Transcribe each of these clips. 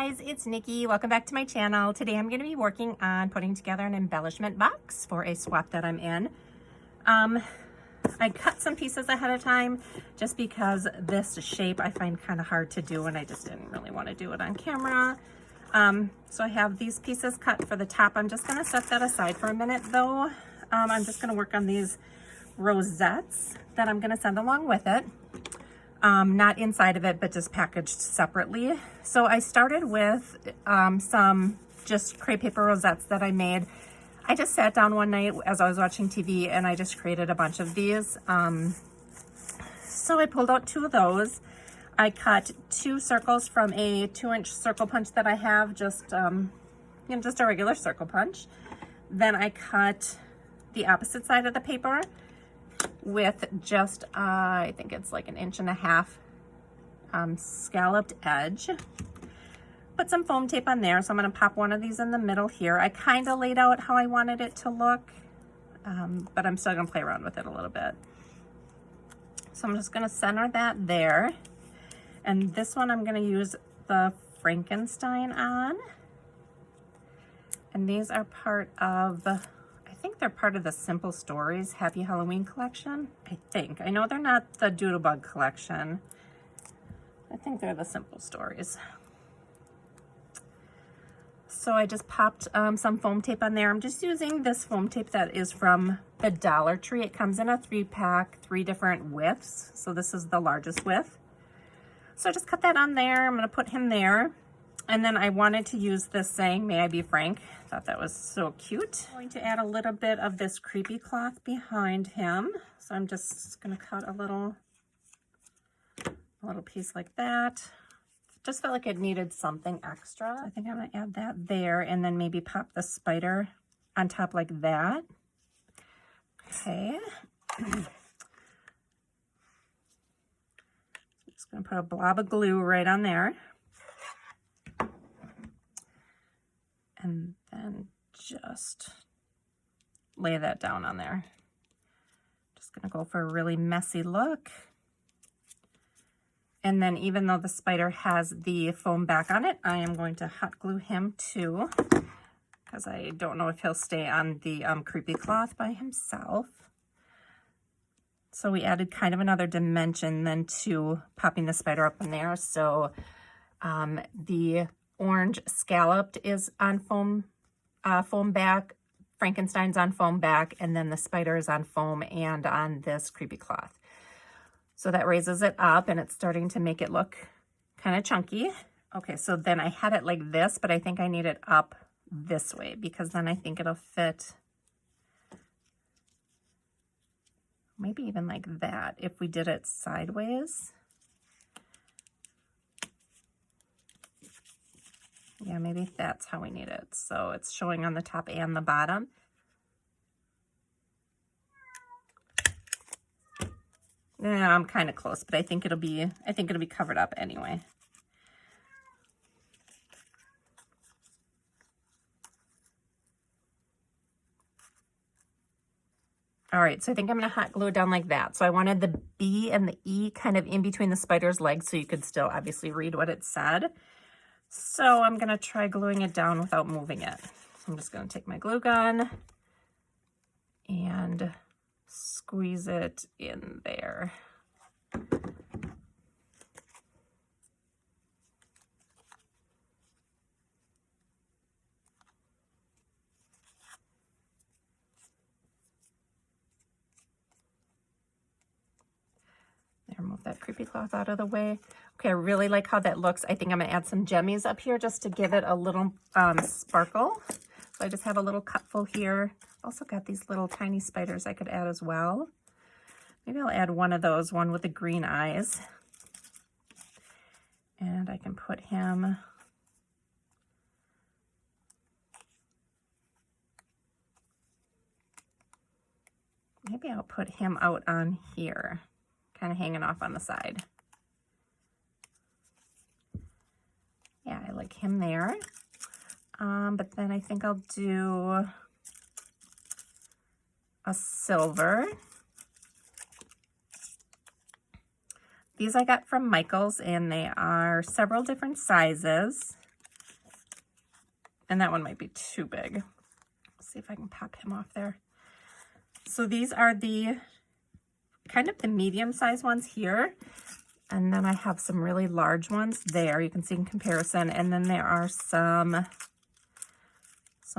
guys, it's Nikki. Welcome back to my channel. Today I'm going to be working on putting together an embellishment box for a swap that I'm in. I cut some pieces ahead of time just because this shape I find kind of hard to do and I just didn't really want to do it on camera. So I have these pieces cut for the top. I'm just going to set that aside for a minute though. I'm just going to work on these rosettes that I'm going to send along with it. Not inside of it, but just packaged separately. So I started with some just crepe paper rosettes that I made. I just sat down one night as I was watching TV and I just created a bunch of these. So I pulled out 2 of those. I cut 2 circles from a 2-inch circle punch that I have, just a regular circle punch. Then I cut the opposite side of the paper with just, I think it's like 1.5 inch scalloped edge. Put some foam tape on there, so I'm going to pop one of these in the middle here. I kind of laid out how I wanted it to look, but I'm still going to play around with it a little bit. So I'm just going to center that there. And this one I'm going to use the Frankenstein on. And these are part of, I think they're part of the Simple Stories Happy Halloween collection. I think. I know they're not the Doodlebug collection. I think they're the Simple Stories. So I just popped some foam tape on there. I'm just using this foam tape that is from the Dollar Tree. It comes in a 3-pack, 3 different widths. So this is the largest width. So I just cut that on there. I'm going to put him there. And then I wanted to use this saying, "May I be frank?" Thought that was so cute. I'm going to add a little bit of this creepy cloth behind him. So I'm just going to cut a little piece like that. Just felt like it needed something extra. I think I'm going to add that there and then maybe pop the spider on top like that. Okay. I'm just going to put a blob of glue right on there. And then just lay that down on there. Just going to go for a really messy look. And then even though the spider has the foam back on it, I am going to hot glue him too, because I don't know if he'll stay on the creepy cloth by himself. So we added kind of another dimension then to popping the spider up in there. So the orange scalloped is on foam back, Frankenstein's on foam back, and then the spider is on foam and on this creepy cloth. So that raises it up and it's starting to make it look kind of chunky. Okay, so then I had it like this, but I think I need it up this way because then I think it'll fit maybe even like that if we did it sideways. Yeah, maybe that's how we need it. So it's showing on the top and the bottom. Yeah, I'm kind of close, but I think it'll be covered up anyway. All right, so I think I'm going to hot glue it down like that. So I wanted the B and the E kind of in between the spider's legs so you could still obviously read what it said. So I'm going to try gluing it down without moving it. So I'm just going to take my glue gun and squeeze it in there. Move that creepy cloth out of the way. Okay, I really like how that looks. I think I'm going to add some jemmies up here just to give it a little sparkle. So I just have a little cupful here. Also got these little tiny spiders I could add as well. Maybe I'll add one of those, one with the green eyes. And I can put him maybe I'll put him out on here, kind of hanging off on the side. Yeah, I like him there. But then I think I'll do a silver. These I got from Michael's, and they are several different sizes. And that one might be too big. Let's see if I can pop him off there. So these are the kind of the medium size ones here. And then I have some really large ones there. You can see in comparison. And then there are some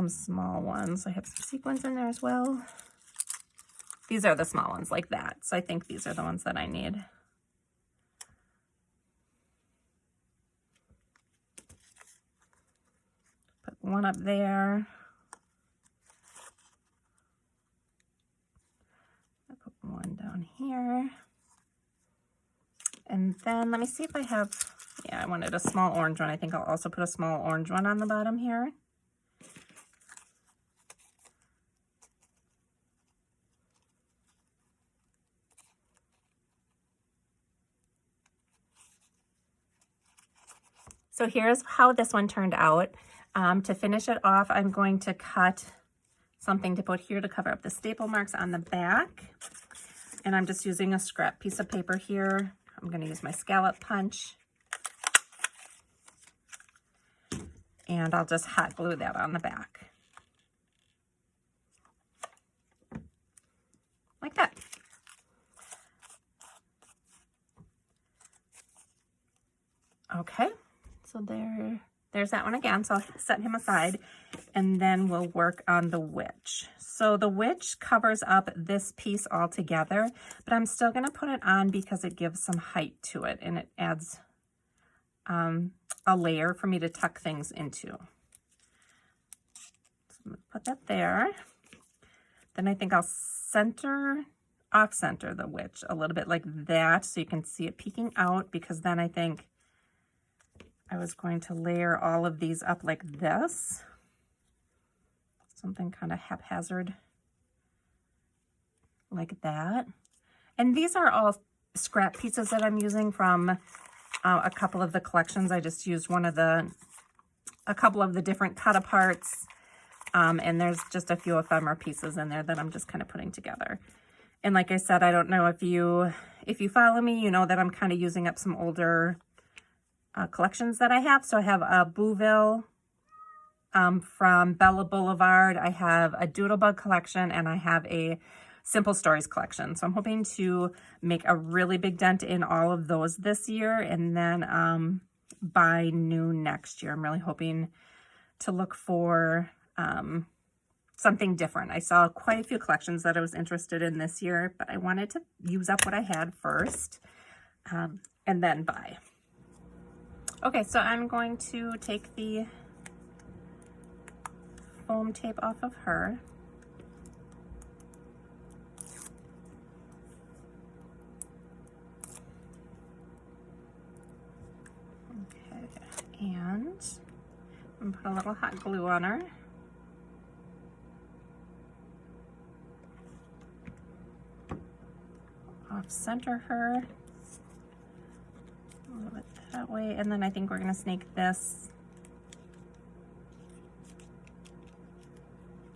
small ones. I have some sequins in there as well. These are the small ones like that. So I think these are the ones that I need. Put one up there. I put one down here. And then let me see if I have, yeah, I wanted a small orange one. I think I'll also put a small orange one on the bottom here. So here's how this one turned out. To finish it off, I'm going to cut something to put here to cover up the staple marks on the back. And I'm just using a scrap piece of paper here. I'm going to use my scallop punch. And I'll just hot glue that on the back. Like that. Okay. So there's that one again. So I'll set him aside and then we'll work on the witch. So the witch covers up this piece all together, but I'm still going to put it on because it gives some height to it and it adds a layer for me to tuck things into. So I'm going to put that there. Then I think I'll off-center the witch a little bit like that so you can see it peeking out, because then I think I was going to layer all of these up like this. Something kind of haphazard like that. And these are all scrap pieces that I'm using from a couple of the collections. I just used a couple of the different cut aparts. And there's just a few ephemera pieces in there that I'm just kind of putting together. And like I said, I don't know if you follow me, you know that I'm kind of using up some older collections that I have. So I have a Bouville from Bella Boulevard. I have a Doodlebug collection, and I have a Simple Stories collection. So I'm hoping to make a really big dent in all of those this year, and then by noon next year, I'm really hoping to look for something different. I saw quite a few collections that I was interested in this year, but I wanted to use up what I had first and then buy. Okay, so I'm going to take the foam tape off of her. Okay, and I'm gonna put a little hot glue on her. Off center her. A little bit that way, and then I think we're going to snake this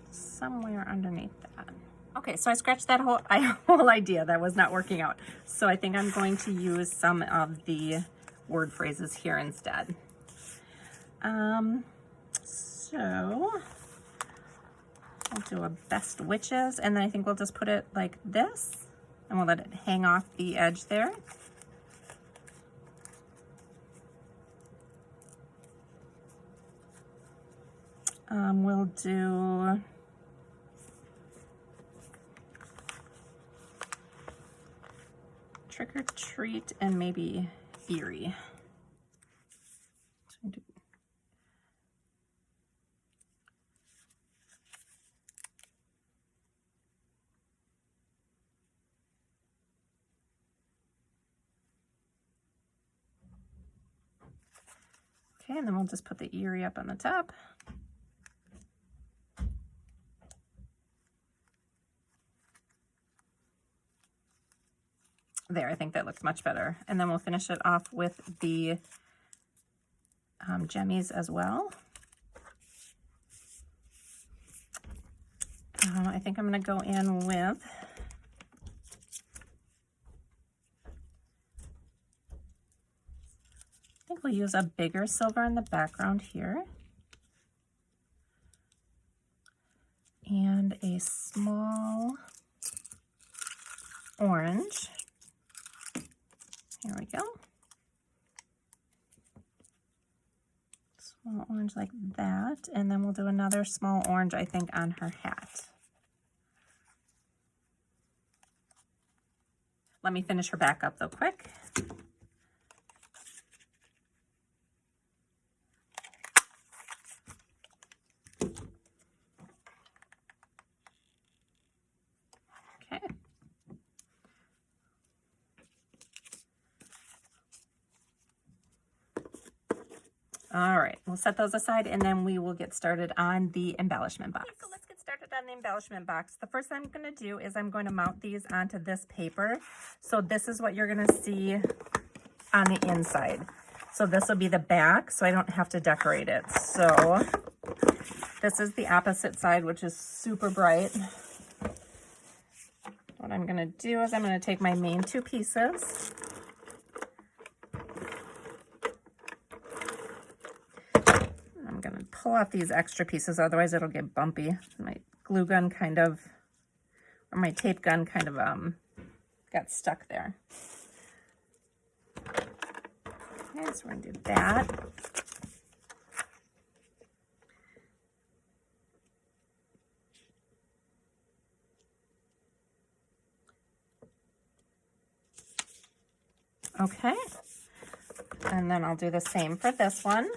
somewhere underneath that. Okay, so I scratched that whole idea. That was not working out. So I think I'm going to use some of the word phrases here instead. So I'll do a best witches, and then I think we'll just put it like this, and we'll let it hang off the edge there. We'll do trick or treat and maybe eerie. Okay, and then we'll just put the eerie up on the top. There, I think that looks much better. And then we'll finish it off with the jemmies as well. I think I'm going to go in with we'll use a bigger silver in the background here. Here we go. Small orange like that, and then we'll do another small orange, I think, on her hat. Let me finish her back up though quick. Okay. All right, we'll set those aside and then we will get started on the embellishment box. Okay, so let's get started on the embellishment box. The first thing I'm going to do is I'm going to mount these onto this paper. So this is what you're going to see on the inside. So this will be the back, so I don't have to decorate it. So this is the opposite side, which is super bright. What I'm going to do is I'm going to take my main two pieces. I'm going to pull off these extra pieces, otherwise it'll get bumpy. My glue gun kind of, or my tape gun kind of got stuck there. Okay, so we're going to do that. Okay, and then I'll do the same for this one.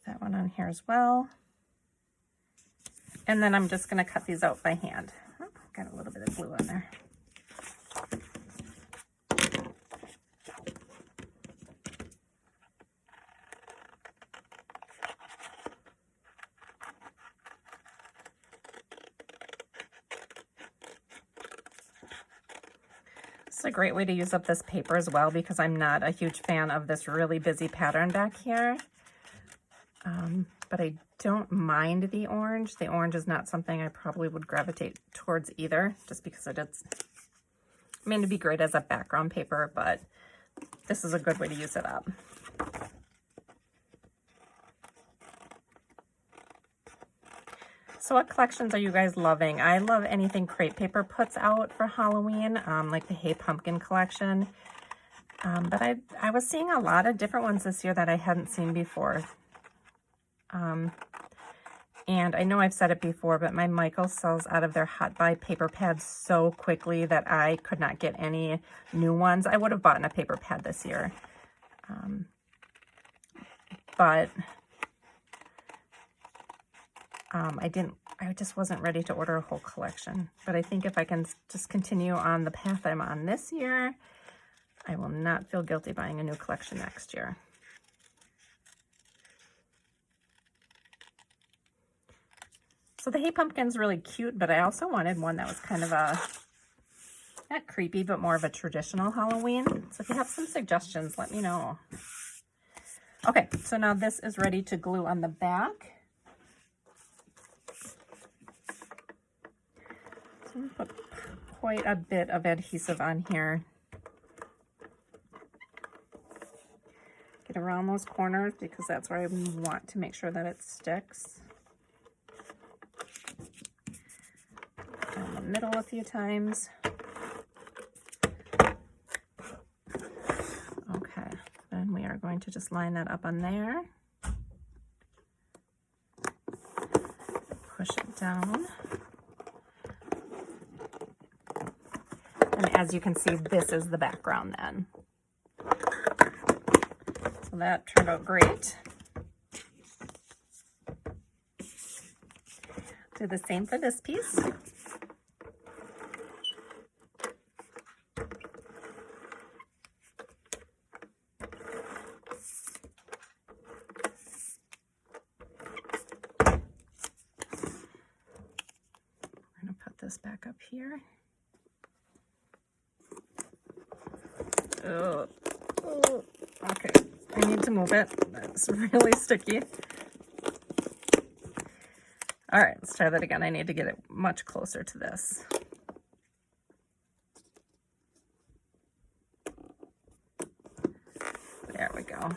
That one on here as well. And then I'm just going to cut these out by hand. Oh, got a little bit of glue on there. It's a great way to use up this paper as well, because I'm not a huge fan of this really busy pattern back here. But I don't mind the orange. The orange is not something I probably would gravitate towards either, just because it is, I mean, it'd be great as a background paper, but this is a good way to use it up. So what collections are you guys loving? I love anything Crepe Paper puts out for Halloween, like the Hey Pumpkin collection. But I was seeing a lot of different ones this year that I hadn't seen before. And I know I've said it before, but my Michaels sells out of their hot buy paper pads so quickly that I could not get any new ones. I would have bought a paper pad this year. But I just wasn't ready to order a whole collection. But I think if I can just continue on the path I'm on this year, I will not feel guilty buying a new collection next year. So the Hey Pumpkin's really cute, but I also wanted one that was kind of a, not creepy, but more of a traditional Halloween. So if you have some suggestions, let me know. Okay, so now this is ready to glue on the back. So I'm going to put quite a bit of adhesive on here. Get around those corners because that's where I want to make sure that it sticks. Down the middle a few times. Okay, then we are going to just line that up on there. Push it down. And as you can see, this is the background then. So that turned out great. Do the same for this piece. This back up here. Oh, okay. I need to move it. That's really sticky. All right, let's try that again. I need to get it much closer to this. There we go.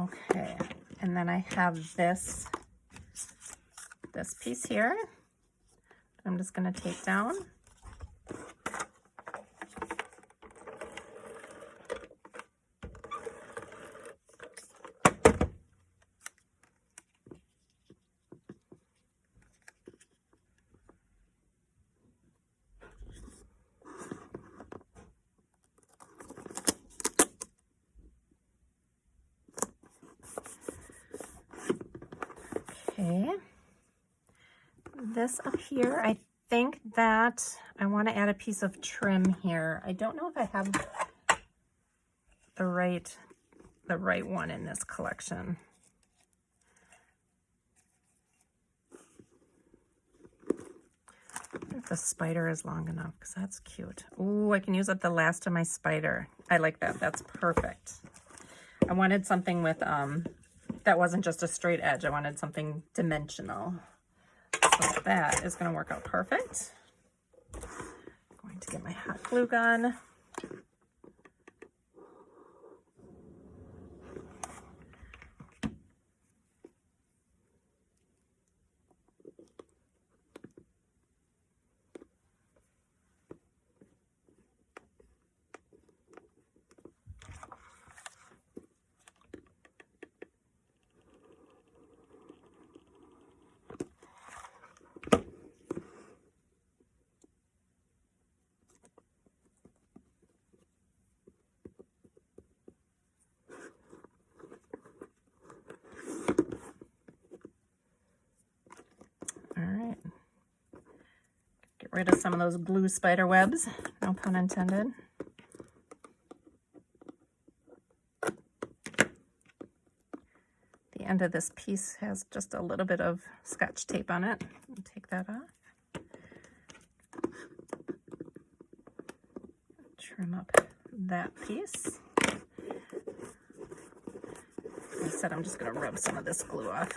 Okay, and then I have this piece here. I'm just going to take down. Okay, this up here, I think that I want to add a piece of trim here. I don't know if I have the right one in this collection. If the spider is long enough, because that's cute. Ooh, I can use up the last of my spider. I like that. That's perfect. I wanted something with that wasn't just a straight edge. I wanted something dimensional. So that is going to work out perfect. I'm going to get my hot glue gun. Get rid of some of those glue spider webs, no pun intended. The end of this piece has just a little bit of Scotch tape on it. I'll take that off. Trim up that piece. Like I said, I'm just going to rub some of this glue off.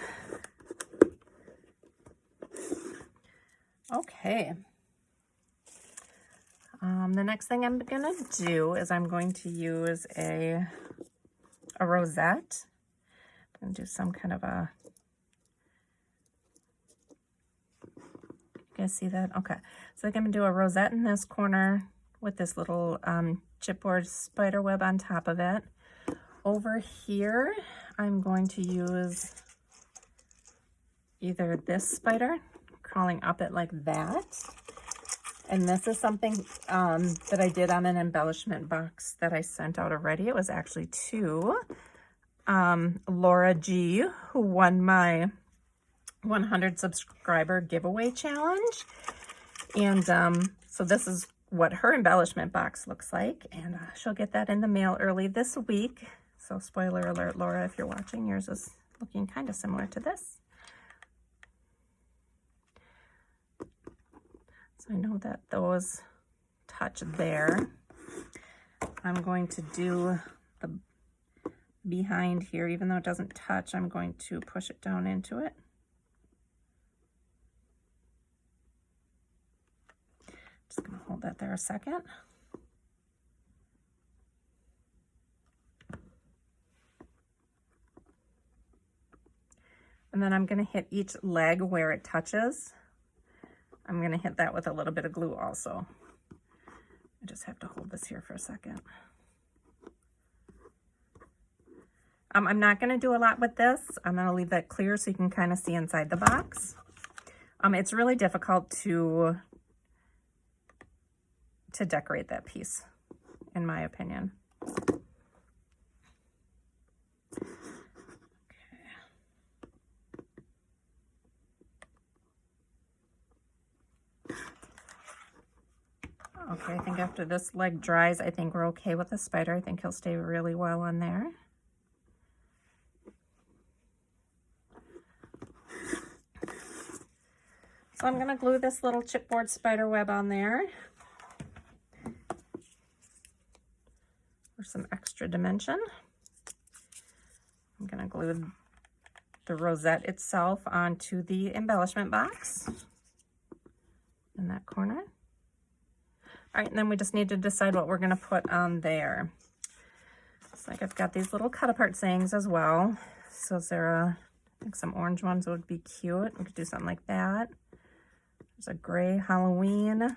Okay. The next thing I'm going to do is I'm going to use a rosette. I'm going to do some kind of a, you guys see that? Okay. So I'm going to do a rosette in this corner with this little chipboard spider web on top of it. Over here, I'm going to use either this spider crawling up it like that. And this is something that I did on an embellishment box that I sent out already. It was actually to Laura G, who won my 100 subscriber giveaway challenge. And so this is what her embellishment box looks like. And she'll get that in the mail early this week. So spoiler alert, Laura, if you're watching, yours is looking kind of similar to this. So I know that those touch there. I'm going to do the behind here, even though it doesn't touch, I'm going to push it down into it. Just going to hold that there a second. And then I'm going to hit each leg where it touches. I'm going to hit that with a little bit of glue also. I just have to hold this here for a second. I'm not going to do a lot with this. I'm going to leave that clear so you can kind of see inside the box. It's really difficult to decorate that piece, in my opinion. Okay, I think after this leg dries, I think we're okay with the spider. I think he'll stay really well on there. So I'm going to glue this little chipboard spider web on there for some extra dimension. I'm going to glue the rosette itself onto the embellishment box in that corner. All right, and then we just need to decide what we're going to put on there. So I've got these little cut apart sayings as well. So is there I think some orange ones would be cute. We could do something like that. There's a gray Halloween.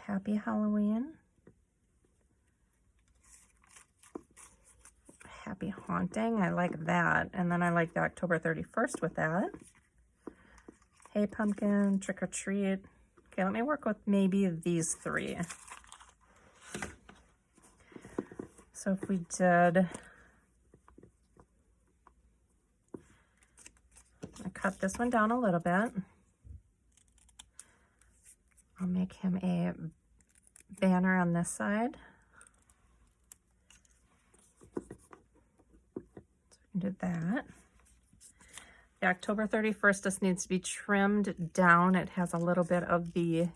Happy Halloween. Happy Haunting. I like that. And then I like the October 31st with that. Hey Pumpkin, Trick or Treat. Okay, let me work with maybe these three. So if we did, I cut this one down a little bit. I'll make him a banner on this side. So we can do that. The October 31st just needs to be trimmed down. It has a little bit of the,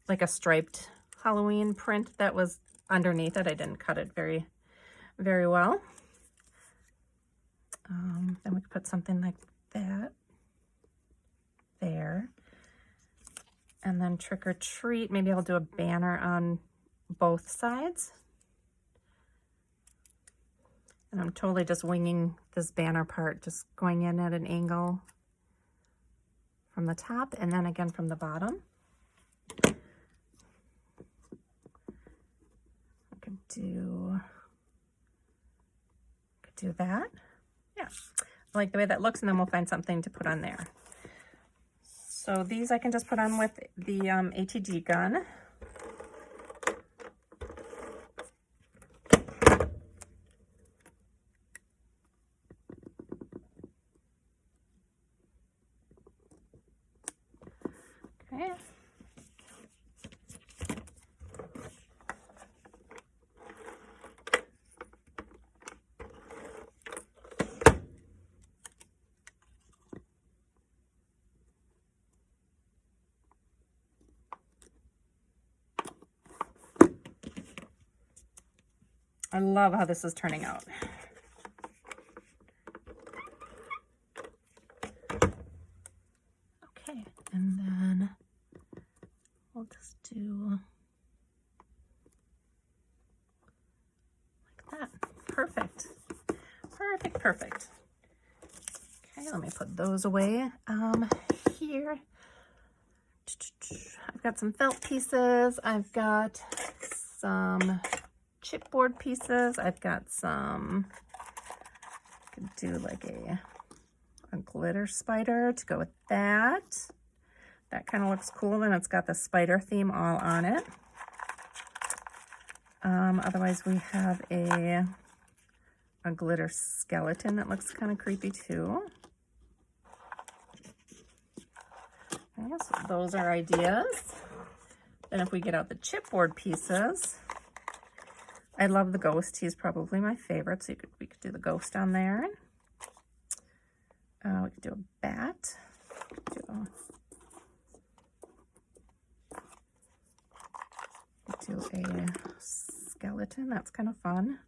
like a striped Halloween print that was underneath it. I didn't cut it very well. Then we could put something like that there. And then Trick or Treat, maybe I'll do a banner on both sides. And I'm totally just winging this banner part, just going in at an angle from the top and then again from the bottom. I could do that. Yeah, I like the way that looks, and then we'll find something to put on there. So these I can just put on with the ATG gun. Okay. I love how this is turning out. Okay, and then we'll just do like that. Perfect. Perfect, perfect. Okay, let me put those away. Here, I've got some felt pieces. I've got some chipboard pieces. I've got some, I could do like a glitter spider to go with that. That kind of looks cool, and it's got the spider theme all on it. Otherwise we have a glitter skeleton that looks kind of creepy too. I guess those are ideas. Then if we get out the chipboard pieces, I love the ghost. He's probably my favorite, so we could do the ghost on there. We could do a bat. Do a skeleton. That's kind of fun.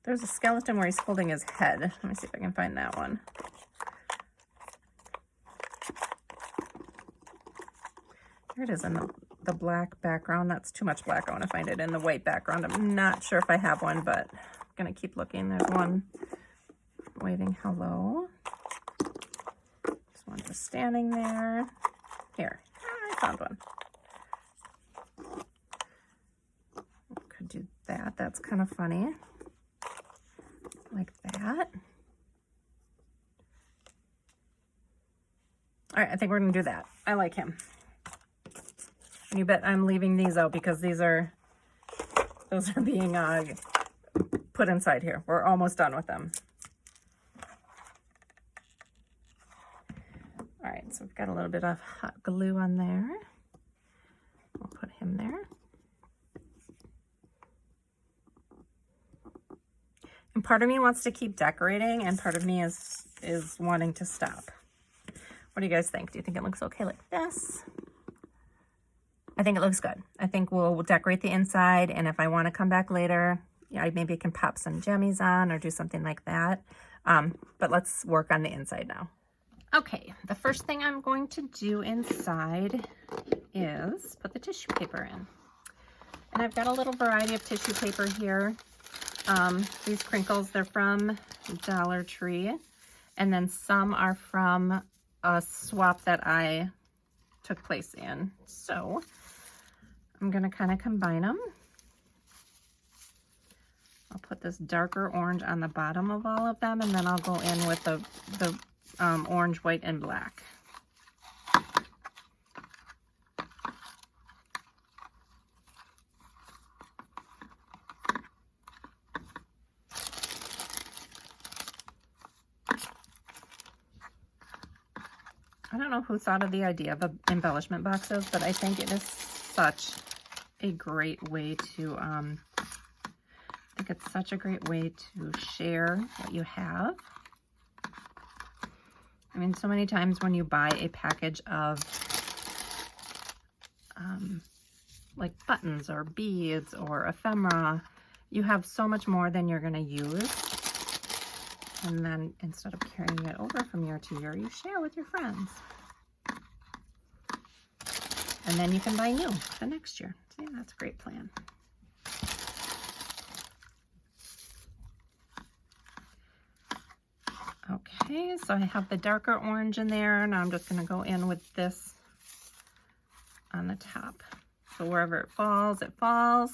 There's a skeleton where he's holding his head. Let me see if I can find that one. Here it is in the black background. That's too much black. I want to find it in the white background. I'm not sure if I have one, but I'm going to keep looking. There's one waving hello. This one just standing there. Here, I found one. Could do that. That's kind of funny. Like that. All right, I think we're going to do that. I like him. And you bet I'm leaving these out because those are being put inside here. We're almost done with them. All right, so we've got a little bit of hot glue on there. We'll put him there. And part of me wants to keep decorating, and part of me is wanting to stop. What do you guys think? Do you think it looks okay like this? I think it looks good. I think we'll decorate the inside, and if I want to come back later, yeah, I maybe can pop some jemmies on or do something like that. But let's work on the inside now. Okay, the first thing I'm going to do inside is put the tissue paper in. And I've got a little variety of tissue paper here. These crinkles, they're from Dollar Tree. And then some are from a swap that I took place in. So I'm gonna kind of combine them. I'll put this darker orange on the bottom of all of them, and then I'll go in with the orange, white, and black. I don't know who thought of the idea of embellishment boxes, but I think it is such a great way to, I think it's such a great way to share what you have. I mean, so many times when you buy a package of like buttons or beads or ephemera, you have so much more than you're gonna use. And then instead of carrying it over from year to year, you share with your friends. And then you can buy new the next year. See, that's a great plan. Okay, so I have the darker orange in there, and I'm just gonna go in with this on the top. So wherever it falls, it falls.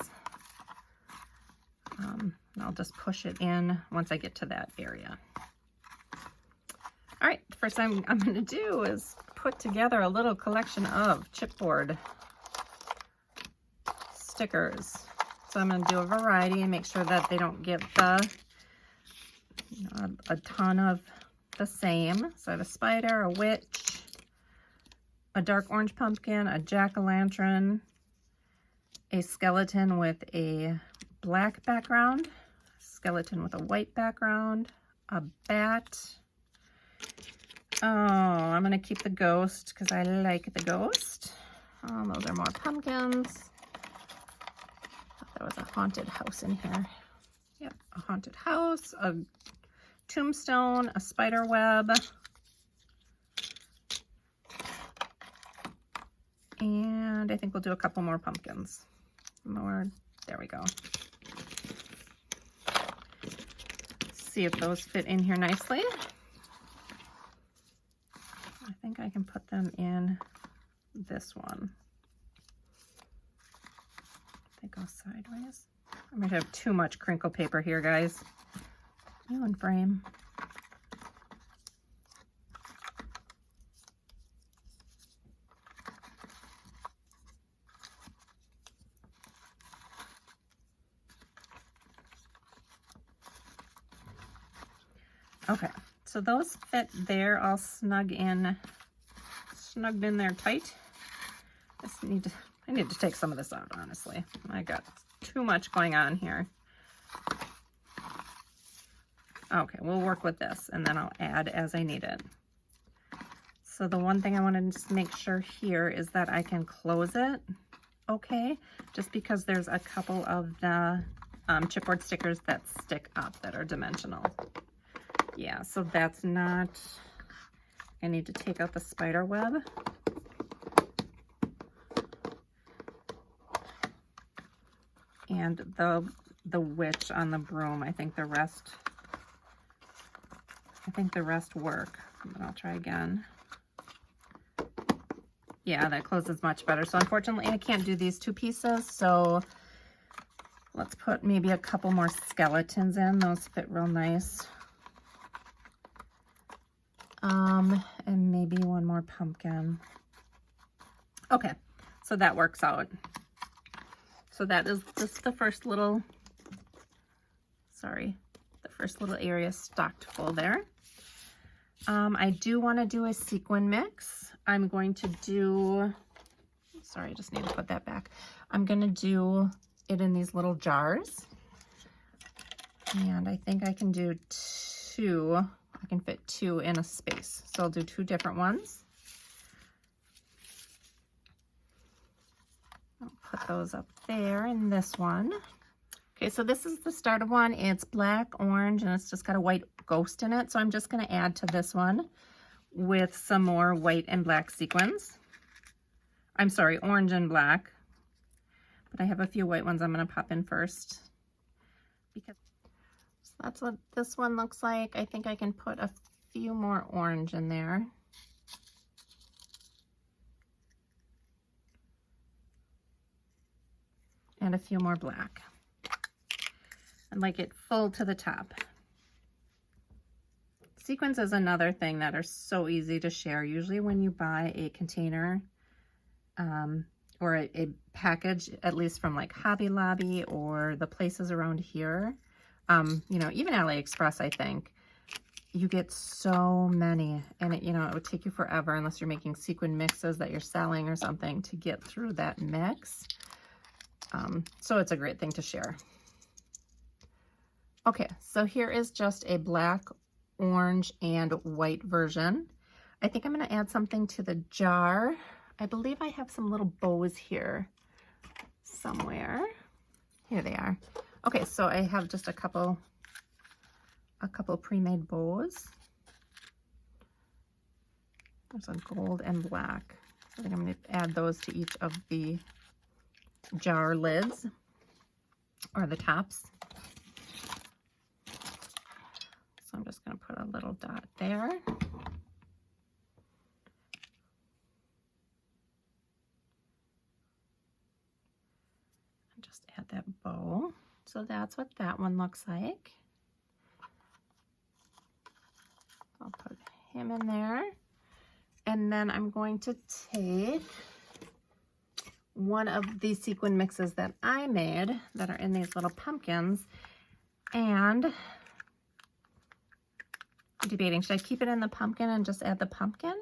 And I'll just push it in once I get to that area. All right, the first thing I'm gonna do is put together a little collection of chipboard stickers. So I'm gonna do a variety and make sure that they don't get the, you know, a ton of the same. So I have a spider, a witch, a dark orange pumpkin, a jack-o'-lantern, a skeleton with a black background, skeleton with a white background, a bat. Oh, I'm gonna keep the ghost because I like the ghost. Those are more pumpkins. Thought there was a haunted house in here. Yep, a haunted house, a tombstone, a spider web, and I think we'll do a couple more pumpkins. More, there we go. See if those fit in here nicely. I think I can put them in this one. They go sideways. I'm going to have too much crinkle paper here, guys. You in frame. Okay, so those fit there, all snugged in there tight. I need to take some of this out, honestly. I got too much going on here. Okay, we'll work with this and then I'll add as I need it. So the one thing I want to just make sure here is that I can close it okay, just because there's a couple of the chipboard stickers that stick up that are dimensional. Yeah, so that's not, I need to take out the spider web. And the witch on the broom. I think the rest work. But I'll try again. Yeah, that closes much better. So unfortunately I can't do these two pieces, so let's put maybe a couple more skeletons in. Those fit real nice. And maybe one more pumpkin. Okay, so that works out. So that is just the first little, the first little area stocked full there. I do want to do a sequin mix. I'm going to do, sorry, I just need to put that back. I'm going to do it in these little jars. And I think I can do two. I can fit two in a space. So I'll do two different ones. I'll put those up there in this one. Okay, so this is the starter one. It's black, orange, and it's just got a white ghost in it. So I'm just going to add to this one with some more white and black sequins. I'm sorry, orange and black. but I have a few white ones I'm going to pop in first. So that's what this one looks like. I think I can put a few more orange in there. And a few more black. And like it full to the top. Sequins is another thing that are so easy to share. Usually when you buy a container or a package, at least from like Hobby Lobby or the places around here, you know, even AliExpress, I think, you get so many, and it, you know, it would take you forever unless you're making sequin mixes that you're selling or something to get through that mix. So it's a great thing to share. Okay, so here is just a black, orange, and white version. I think I'm going to add something to the jar. I believe I have some little bows here somewhere. Here they are. Okay, so I have just a couple pre-made bows. There's a gold and black. So I think I'm going to add those to each of the jar lids or the tops. So I'm just going to put a little dot there. And just add that bow. So that's what that one looks like. I'll put him in there. And then I'm going to take one of these sequin mixes that I made that are in these little pumpkins, and I'm debating, should I keep it in the pumpkin and just add the pumpkin?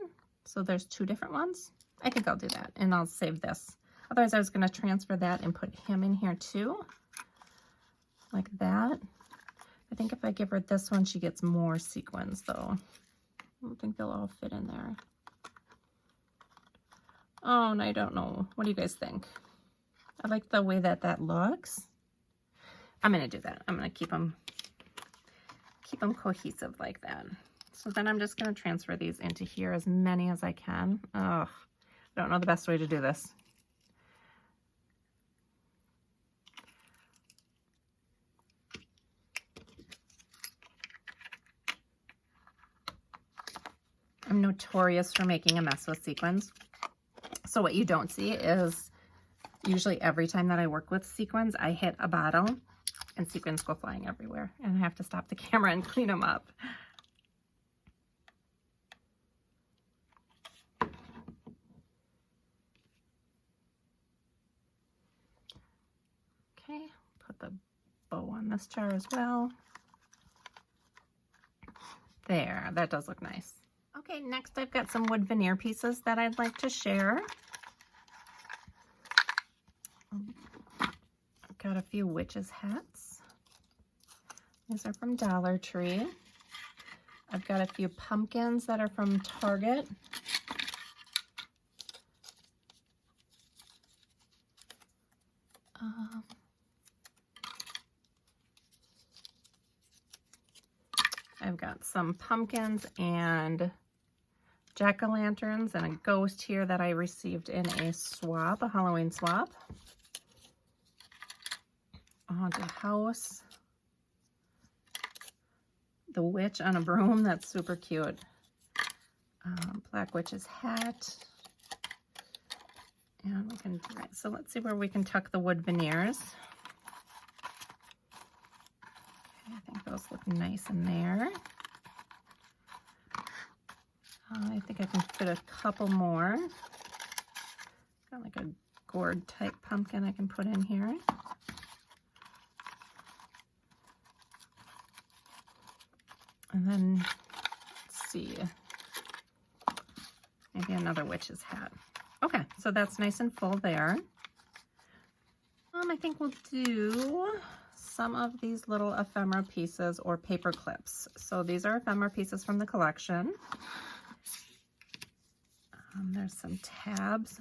So there's two different ones. I think I'll do that, and I'll save this. Otherwise, I was going to transfer that and put him in here too, like that. I think if I give her this one, she gets more sequins though. I don't think they'll all fit in there. Oh, and I don't know. What do you guys think? I like the way that that looks. I'm going to do that. I'm going to keep them cohesive like that. So then I'm just going to transfer these into here, as many as I can. Oh, I don't know the best way to do this. I'm notorious for making a mess with sequins. So what you don't see is usually every time that I work with sequins, I hit a bottle and sequins go flying everywhere, and I have to stop the camera and clean them up. Okay, put the bow on this jar as well. There, that does look nice. Okay, next I've got some wood veneer pieces that I'd like to share. I've got a few witches' hats. These are from Dollar Tree. I've got a few pumpkins that are from Target. I've got some pumpkins and jack-o'-lanterns and a ghost here that I received in a swap, a Halloween swap. The house. The witch on a broom, that's super cute. Black witch's hat. And we can, right, so let's see where we can tuck the wood veneers. Okay, I think those look nice in there. I think I can fit a couple more. Got like a gourd type pumpkin I can put in here. And then, let's see, maybe another witch's hat. Okay, so that's nice and full there. I think we'll do some of these little ephemera pieces or paper clips. So these are ephemera pieces from the collection. There's some tabs.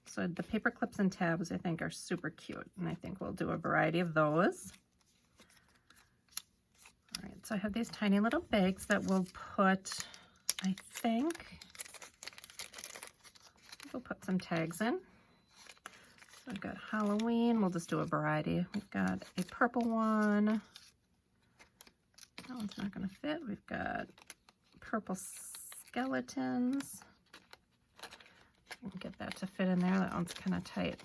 So the paper clips and tabs I think are super cute, and I think we'll do a variety of those. All right, so I have these tiny little bags that we'll put, I think we'll put some tags in. We've got Halloween. We'll just do a variety. We've got a purple one. That one's not going to fit. We've got purple skeletons. We'll get that to fit in there. That one's kind of tight.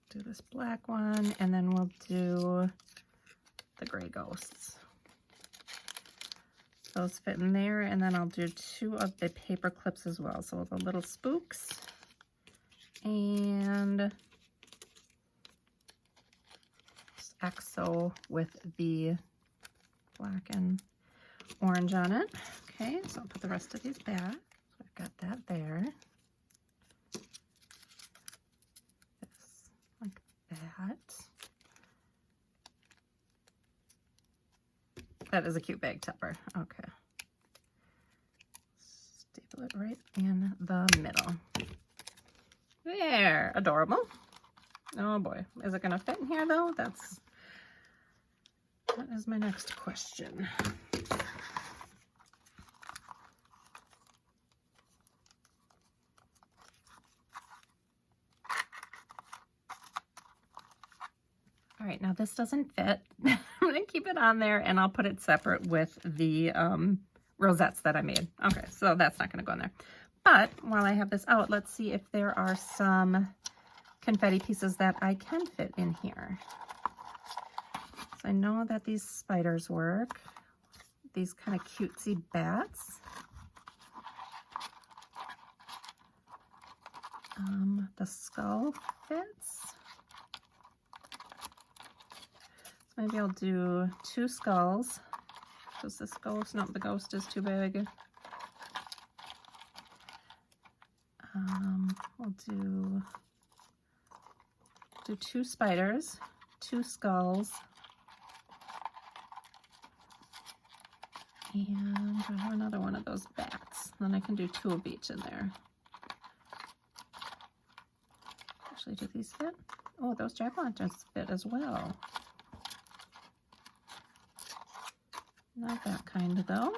Do this black one, and then we'll do the gray ghosts. Those fit in there, and then I'll do 2 of the paper clips as well. So the little spooks and XO with the black and orange on it. Okay, so I'll put the rest of these back. So I've got that there. This, like that. That is a cute bag topper. Okay. Staple it right in the middle. There, adorable. Oh boy, is it gonna fit in here though? That is my next question. All right, now this doesn't fit. I'm gonna keep it on there and I'll put it separate with the rosettes that I made. Okay, so that's not gonna go in there. But while I have this out, let's see if there are some confetti pieces that I can fit in here. So I know that these spiders work. These kind of cutesy bats. The skull fits. So maybe I'll do 2 skulls. Does this ghost? No, the ghost is too big. We'll do 2 spiders, 2 skulls, and I have another one of those bats. Then I can do 2 of each in there. Actually, do these fit? Oh, those jack-o'-lanterns fit as well. Not that kind though.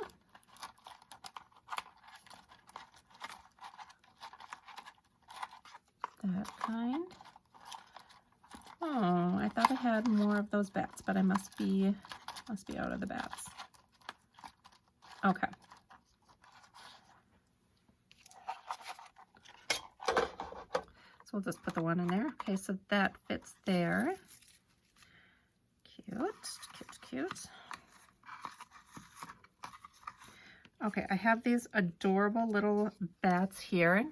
That kind. Oh, I thought I had more of those bats, but I must be out of the bats. Okay. So we'll just put the one in there. Okay, so that fits there. Cute, cute, cute. Okay, I have these adorable little bats here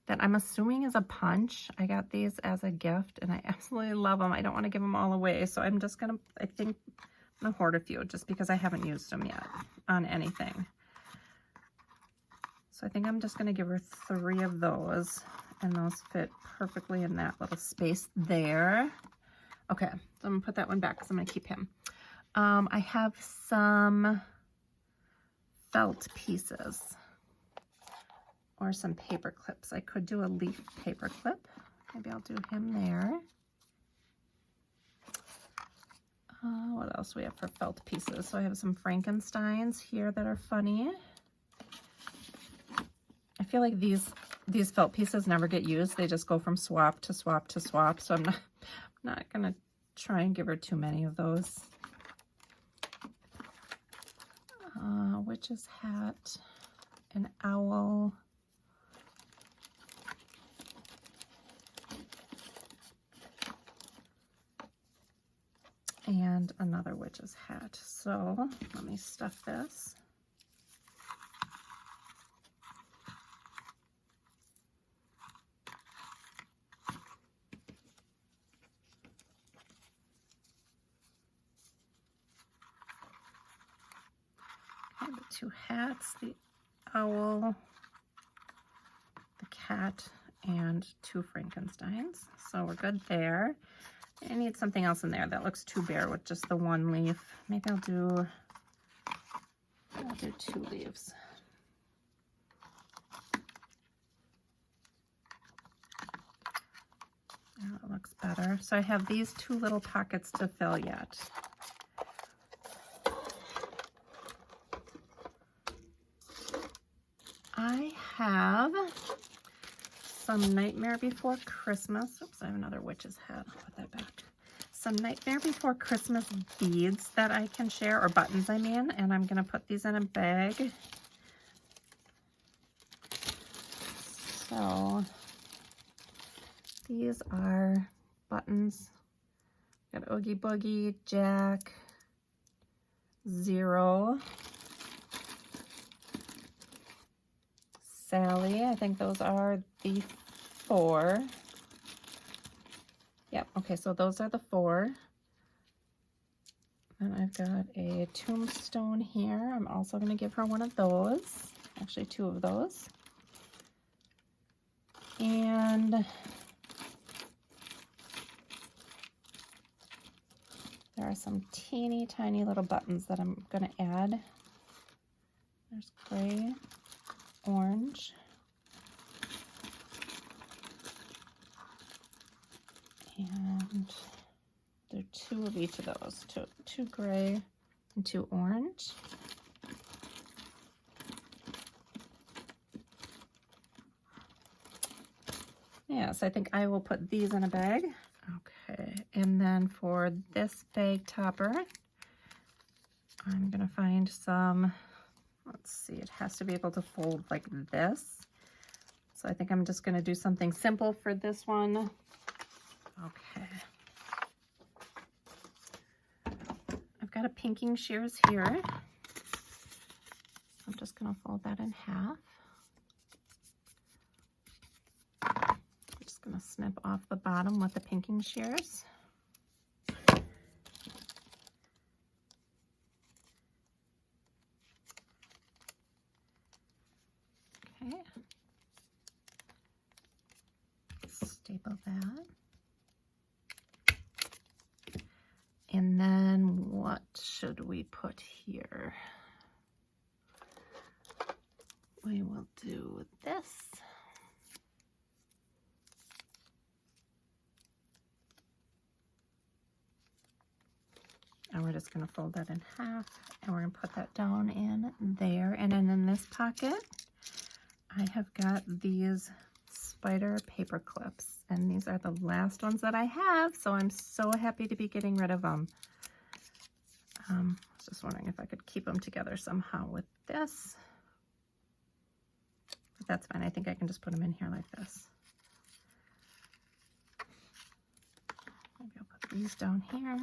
that I'm assuming is a punch. I got these as a gift and I absolutely love them. I don't want to give them all away, so I'm just gonna, I think I'm gonna hoard a few just because I haven't used them yet on anything. So I think I'm just gonna give her 3 of those, and those fit perfectly in that little space there. Okay, so I'm gonna put that one back because I'm gonna keep him. I have some felt pieces or some paper clips. I could do a leaf paper clip. Maybe I'll do him there. What else do we have for felt pieces? So I have some Frankensteins here that are funny. I feel like these felt pieces never get used. They just go from swap to swap to swap. So I'm not gonna try and give her too many of those. Witch's hat, an owl. And another witch's hat. So let me stuff this. Okay, the 2 hats, the owl, the cat, and 2 Frankensteins. So we're good there. I need something else in there that looks too bare with just the 1 leaf. Maybe I'll do 2 leaves. That looks better. So I have these 2 little pockets to fill yet. I have some Nightmare Before Christmas. Oops, I have another witch's hat. I'll put that back. Some Nightmare Before Christmas beads that I can share, or buttons I mean, and I'm going to put these in a bag. So these are buttons. Got Oogie Boogie, Jack, Zero, Sally. I think those are the 4. Yep, okay, so those are the 4. Then I've got a tombstone here. I'm also going to give her one of those, actually 2 of those. And there are some teeny tiny little buttons that I'm going to add. There's gray, orange, and there are 2 of each of those, two gray and 2 orange. Yes, I think I will put these in a bag. Okay, and then for this bag topper, I'm gonna find some, let's see, it has to be able to fold like this. So I think I'm just gonna do something simple for this one. Okay. I've got a pinking shears here. I'm just gonna fold that in half. Going to snip off the bottom with the pinking shears. Okay. Staple that. And then what should we put here? We will do this. And we're just going to fold that in half, and we're going to put that down in there. And then in this pocket, I have got these spider paper clips, and these are the last ones that I have, so I'm so happy to be getting rid of them. I was just wondering if I could keep them together somehow with this. But that's fine. I think I can just put them in here like this. Maybe I'll put these down here.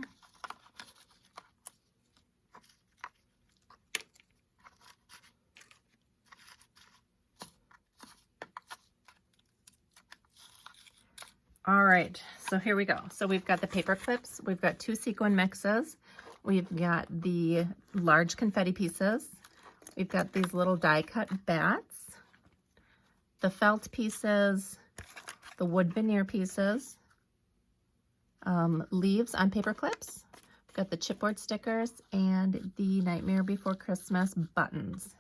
All right, so here we go. So we've got the paper clips, we've got 2 sequin mixes, we've got the large confetti pieces, we've got these little die cut bats, the felt pieces, the wood veneer pieces, leaves on paper clips, we've got the chipboard stickers, and the Nightmare Before Christmas buttons.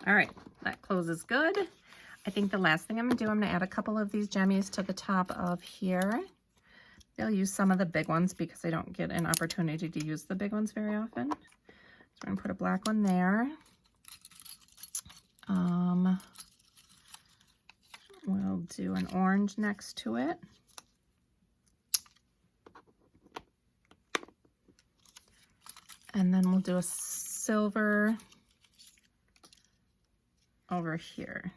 All right. That closes good. I think the last thing I'm gonna do, I'm gonna add a couple of these jemmies to the top of here. I'll use some of the big ones because I don't get an opportunity to use the big ones very often. So I'm gonna put a black one there. We'll do an orange next to it. And then we'll do a silver over here.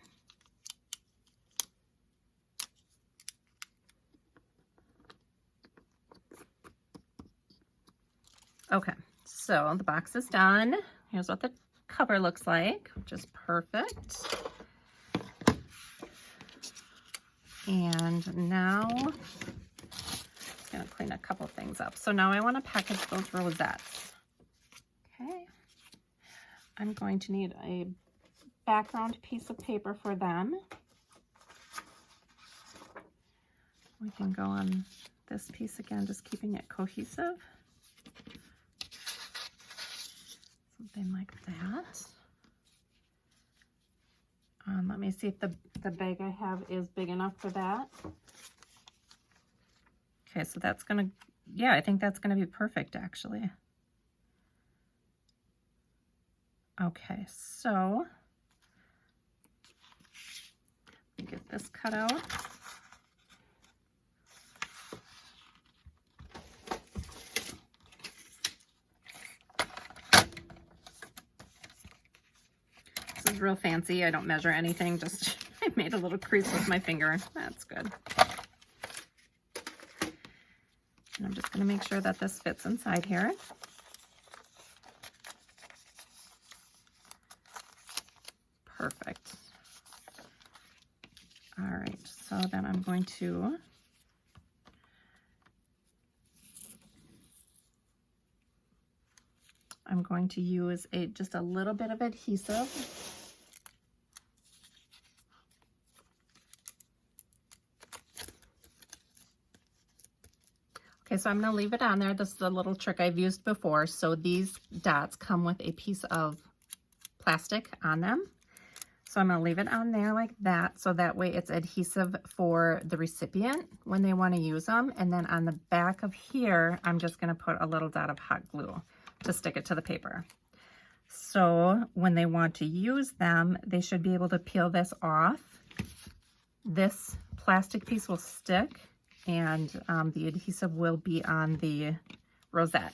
Okay, so the box is done. Here's what the cover looks like, which is perfect. And now I'm gonna clean a couple things up. So now I want to package those rosettes. Okay, I'm going to need a background piece of paper for them. We can go on this piece again, just keeping it cohesive. Something like that. Let me see if the bag I have is big enough for that. Okay, so that's gonna, yeah, I think that's gonna be perfect actually. Okay, so get this cut out. This is real fancy. I don't measure anything, just I made a little crease with my finger. That's good. And I'm just going to make sure that this fits inside here. Perfect. All right, so then I'm going to use just a little bit of adhesive. Okay, so I'm going to leave it on there. This is a little trick I've used before. So these dots come with a piece of plastic on them. So I'm going to leave it on there like that, so that way it's adhesive for the recipient when they want to use them. And then on the back of here, I'm just going to put a little dot of hot glue to stick it to the paper. So when they want to use them, they should be able to peel this off. This plastic piece will stick, and the adhesive will be on the rosette.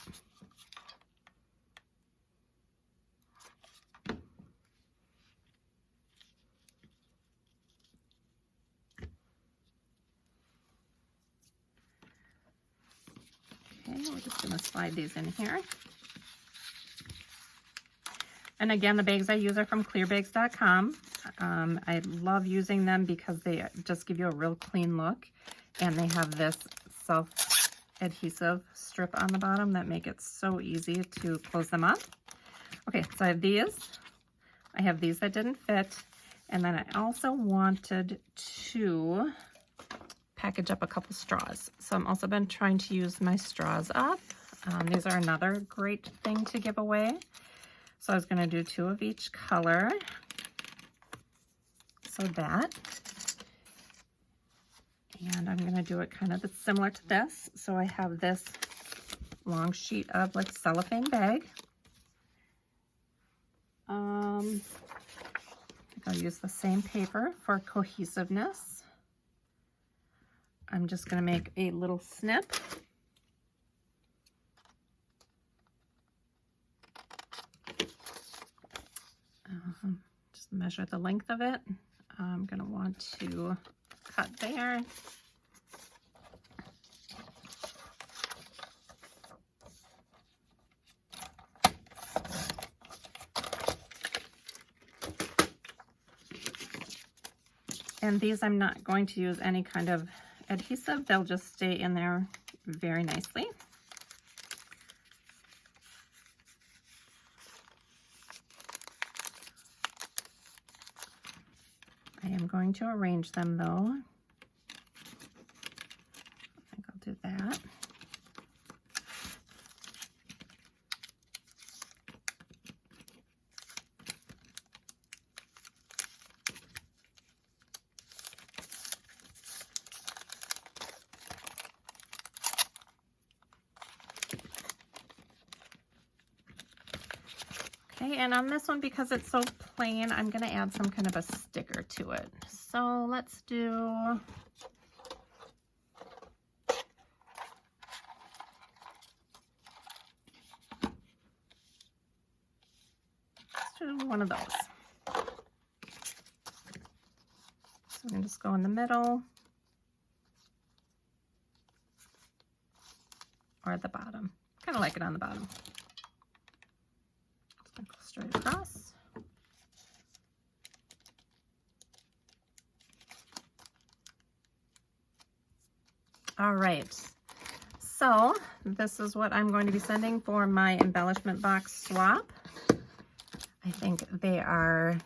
Okay, we're just going to slide these in here. And again, the bags I use are from clearbags.com. I love using them because they just give you a real clean look. And they have this self-adhesive strip on the bottom that make it so easy to close them up. Okay, so I have these. I have these that didn't fit. And then I also wanted to package up a couple straws. So I'm also been trying to use my straws up. These are another great thing to give away. So I was going to do 2 of each color. So that. And I'm going to do it kind of similar to this. So I have this long sheet of like cellophane bag. I think I'll use the same paper for cohesiveness. I'm just going to make a little snip. Just measure the length of it. I'm going to want to cut there. And these I'm not going to use any kind of adhesive. They'll just stay in there very nicely. I am going to arrange them though. I think I'll do that. Okay, and on this one, because it's so plain, I'm going to add some kind of a sticker to it. So let's do one of those. So I'm going to just go in the middle or at the bottom. Kind of like it on the bottom. Go straight across. All right, so this is what I'm going to be sending for my embellishment box swap. I think they are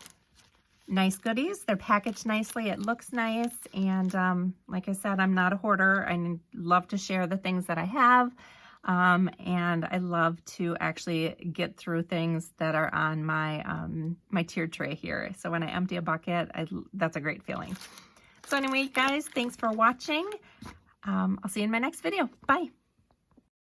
nice goodies. They're packaged nicely. It looks nice. And like I said, I'm not a hoarder. I love to share the things that I have. And I love to actually get through things that are on my my tiered tray here. So when I empty a bucket, that's a great feeling. So anyway, guys, thanks for watching. I'll see you in my next video. Bye.